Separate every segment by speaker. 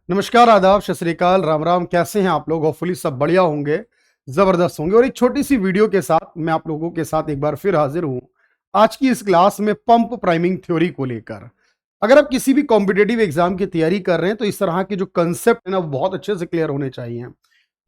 Speaker 1: नमस्कार, आदाब, सत श्री अकाल, राम राम। कैसे हैं आप लोग? होपफुली सब बढ़िया होंगे, जबरदस्त होंगे। और एक छोटी सी वीडियो के साथ मैं आप लोगों के साथ एक बार फिर हाजिर हूं आज की इस क्लास में पंप प्राइमिंग थ्योरी को लेकर। अगर आप किसी भी कॉम्पिटेटिव एग्जाम की तैयारी कर रहे हैं तो इस तरह के जो कंसेप्ट है ना वो बहुत अच्छे से क्लियर होने चाहिए।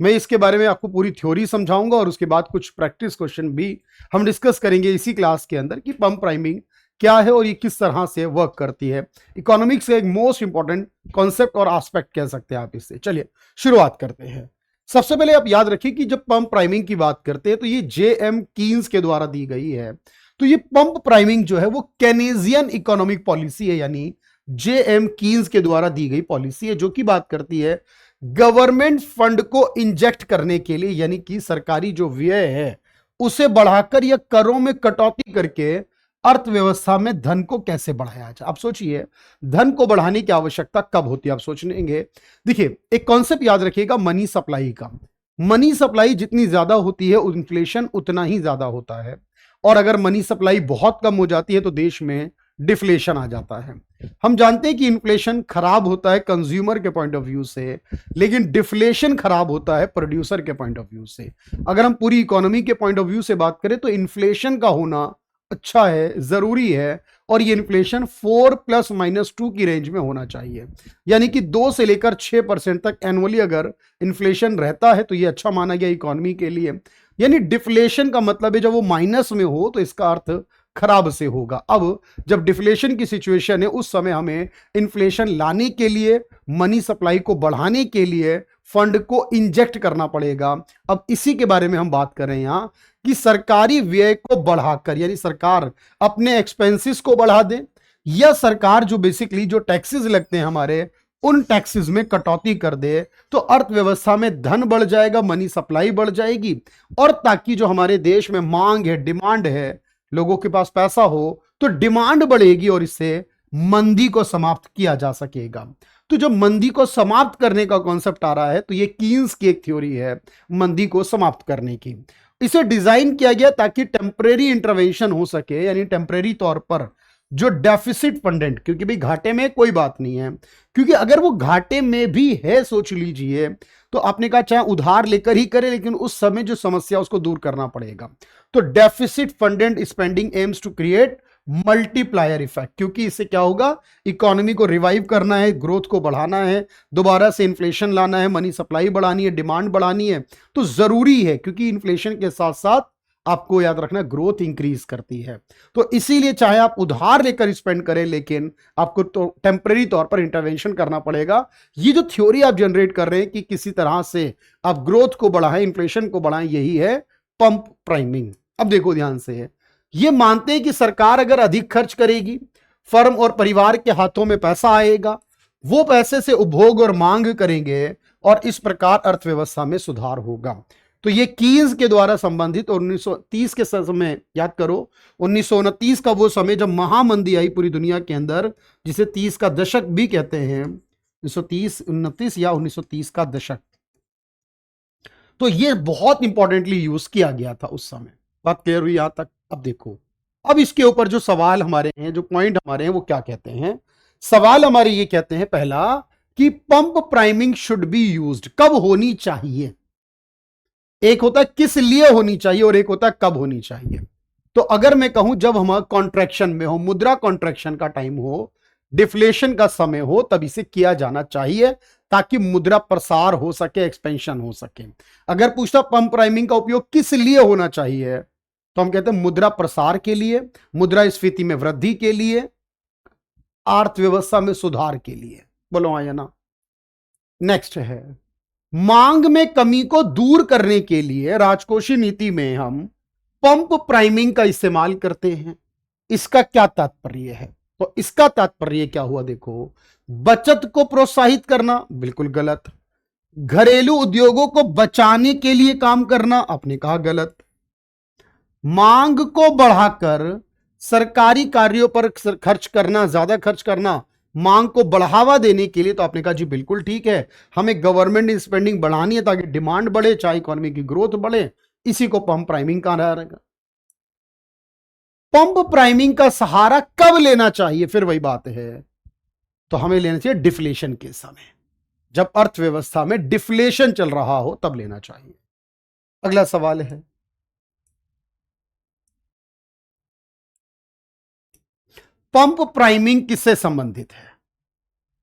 Speaker 1: मैं इसके बारे में आपको पूरी थ्योरी समझाऊंगा और उसके बाद कुछ प्रैक्टिस क्वेश्चन भी हम डिस्कस करेंगे इसी क्लास के अंदर कि पंप प्राइमिंग क्या है और ये किस तरह से वर्क करती है। इकोनॉमिक्स का एक मोस्ट इंपॉर्टेंट कॉन्सेप्ट और एस्पेक्ट कह सकते हैं आप इससे। चलिए शुरुआत करते हैं। सबसे पहले आप याद रखिए कि जब पंप प्राइमिंग की बात करते हैं तो ये J.M. कीन्स के द्वारा दी गई है। तो ये पंप प्राइमिंग जो है वो केनेजियन इकोनॉमिक पॉलिसी है, यानी J.M. कीन्स के द्वारा दी गई पॉलिसी है जो कि बात करती है गवर्नमेंट फंड को इंजेक्ट करने के लिए, यानी कि सरकारी जो व्यय है उसे बढ़ाकर या करों में कटौती करके अर्थव्यवस्था में धन को कैसे बढ़ाया जाए। आप सोचिए धन को बढ़ाने की आवश्यकता कब होती है, आप सोचेंगे। देखिए एक कॉन्सेप्ट याद रखिएगा मनी सप्लाई का। मनी सप्लाई जितनी ज्यादा होती है इन्फ्लेशन उतना ही ज्यादा होता है, और अगर मनी सप्लाई बहुत कम हो जाती है तो देश में डिफ्लेशन आ जाता है। हम जानते हैं कि इन्फ्लेशन खराब होता है कंज्यूमर के पॉइंट ऑफ व्यू से, लेकिन डिफ्लेशन खराब होता है प्रोड्यूसर के पॉइंट ऑफ व्यू से। अगर हम पूरी इकोनॉमी के पॉइंट ऑफ व्यू से बात करें तो इन्फ्लेशन का होना अच्छा है, जरूरी है, और ये इन्फ्लेशन 4+-2 की रेंज में होना चाहिए। यानी कि 2 से लेकर 6% तक एनुअली अगर इन्फ्लेशन रहता है तो ये अच्छा माना गया इकोनॉमी के लिए। यानी डिफ्लेशन का मतलब है जब वो माइनस में हो तो इसका अर्थ खराब से होगा। अब जब डिफ्लेशन की सिचुएशन है उस समय हमें इन्फ्लेशन लाने के लिए, मनी सप्लाई को बढ़ाने के लिए फंड को इंजेक्ट करना पड़ेगा। अब इसी के बारे में हम बात कर रहे हैं यहां कि सरकारी व्यय को बढ़ाकर, यानी सरकार अपने एक्सपेंसेस को बढ़ा दे, या सरकार जो बेसिकली जो टैक्सेस लगते हैं हमारे उन टैक्सेस में कटौती कर दे, तो अर्थव्यवस्था में धन बढ़ जाएगा, मनी सप्लाई बढ़ जाएगी, और ताकि जो हमारे देश में मांग है, डिमांड है, लोगों के पास पैसा हो तो डिमांड बढ़ेगी और इससे मंदी को समाप्त किया जा सकेगा। तो जब मंदी को समाप्त करने का कॉन्सेप्ट आ रहा है तो ये कीन्स की एक थ्योरी है मंदी को समाप्त करने की। इसे डिजाइन किया गया ताकि टेम्परेरी इंटरवेंशन हो सके, यानी टेम्परेरी तौर पर जो डेफिसिट फंडेंट, क्योंकि भाई घाटे में कोई बात नहीं है, क्योंकि अगर वो घाटे में भी है सोच लीजिए तो आपने कहा चाहे उधार लेकर ही करे, लेकिन उस समय जो समस्या उसको दूर करना पड़ेगा। तो deficit funded spending aims to create multiplier effect, क्योंकि इससे क्या होगा, इकोनॉमी को रिवाइव करना है, ग्रोथ को बढ़ाना है, दोबारा से इन्फ्लेशन लाना है, मनी सप्लाई बढ़ानी है, डिमांड बढ़ानी है। तो जरूरी है क्योंकि इन्फ्लेशन के साथ साथ आपको याद रखना ग्रोथ इंक्रीज करती है। तो इसीलिए चाहे आप उधार लेकर स्पेंड करें लेकिन आपको तो टेम्परेरी तौर पर इंटरवेंशन करना पड़ेगा। ये जो थ्योरी आप जनरेट कर रहे हैं कि किसी तरह से आप ग्रोथ को बढ़ाएं, इन्फ्लेशन को बढ़ाएं, यही है पंप प्राइमिंग। अब देखो ध्यान से, ये मानते हैं कि सरकार अगर अधिक खर्च करेगी, फर्म और परिवार के हाथों में पैसा आएगा, वो पैसे से उपभोग और मांग करेंगे और इस प्रकार अर्थव्यवस्था में सुधार होगा। तो ये कीन्स के द्वारा संबंधित, और 1930 के समय याद करो, 1929 का वो समय जब महामंदी आई पूरी दुनिया के अंदर, जिसे 30 का दशक भी कहते हैं, 1930, 29 या 1930 का दशक। तो ये बहुत इंपॉर्टेंटली यूज किया गया था उस समय। बात क्लियर हुई यहां तक? अब देखो, अब इसके ऊपर जो सवाल हमारे हैं, जो पॉइंट हमारे हैं, वो क्या कहते हैं। सवाल हमारे ये कहते हैं, पहला कि pump priming should be used, कब होनी चाहिए। एक होता है किस लिए होनी चाहिए और एक होता है कब होनी चाहिए। तो अगर मैं कहूं जब हम कॉन्ट्रैक्शन में हो, मुद्रा कॉन्ट्रैक्शन का टाइम हो, डिफ्लेशन का समय हो, तब इसे किया जाना चाहिए ताकि मुद्रा प्रसार हो सके, एक्सपेंशन हो सके। अगर पूछता पंप प्राइमिंग का उपयोग किस लिए होना चाहिए तो हम कहते हैं मुद्रा प्रसार के लिए, मुद्रास्फीति में वृद्धि के लिए, अर्थव्यवस्था में सुधार के लिए। बोलो हाँ या ना। नेक्स्ट है, मांग में कमी को दूर करने के लिए राजकोषीय नीति में हम पंप प्राइमिंग का इस्तेमाल करते हैं। इसका क्या तात्पर्य है? तो इसका तात्पर्य क्या हुआ, देखो, बचत को प्रोत्साहित करना, बिल्कुल गलत। घरेलू उद्योगों को बचाने के लिए काम करना, आपने कहा गलत। मांग को बढ़ाकर सरकारी कार्यों पर खर्च करना, ज्यादा खर्च करना, मांग को बढ़ावा देने के लिए, तो आपने कहा जी बिल्कुल ठीक है, हमें गवर्नमेंट स्पेंडिंग बढ़ानी है ताकि डिमांड बढ़े, चाहे इकोनॉमी की ग्रोथ बढ़े। इसी को पंप प्राइमिंग कहा रहेगा। पंप प्राइमिंग का सहारा कब लेना चाहिए? फिर वही बात है, तो हमें लेना चाहिए डिफ्लेशन के समय। जब अर्थव्यवस्था में डिफ्लेशन चल रहा हो तब लेना चाहिए। अगला सवाल है, पंप प्राइमिंग किससे संबंधित है?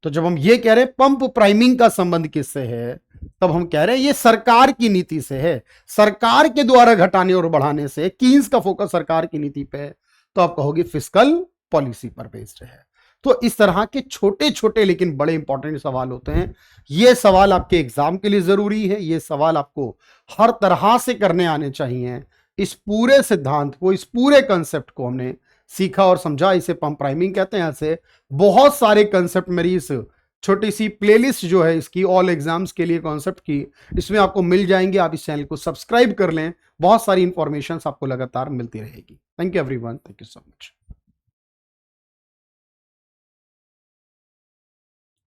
Speaker 1: तो जब हम ये कह रहे हैं पंप प्राइमिंग का संबंध किससे है, तब हम कह रहे हैं ये सरकार की नीति से है, सरकार के द्वारा घटाने और बढ़ाने से। कीन्स का फोकस सरकार की नीति पे है, तो आप कहोगे फिस्कल पॉलिसी पर बेस्ड है। तो इस तरह के छोटे छोटे लेकिन बड़े इंपॉर्टेंट सवाल होते हैं। ये सवाल आपके एग्जाम के लिए जरूरी है, ये सवाल आपको हर तरह से करने आने चाहिए। इस पूरे सिद्धांत को, इस पूरे कंसेप्ट को हमने सीखा और समझा, इसे पंप प्राइमिंग कहते हैं। ऐसे बहुत सारे कंसेप्ट मेरी इस छोटी सी प्लेलिस्ट जो है इसकी ऑल एग्जाम्स के लिए कॉन्सेप्ट की, इसमें आपको मिल जाएंगे। आप इस चैनल को सब्सक्राइब कर लें, बहुत सारी इंफॉर्मेशन आपको लगातार मिलती रहेगी। Thank you everyone, thank you so much.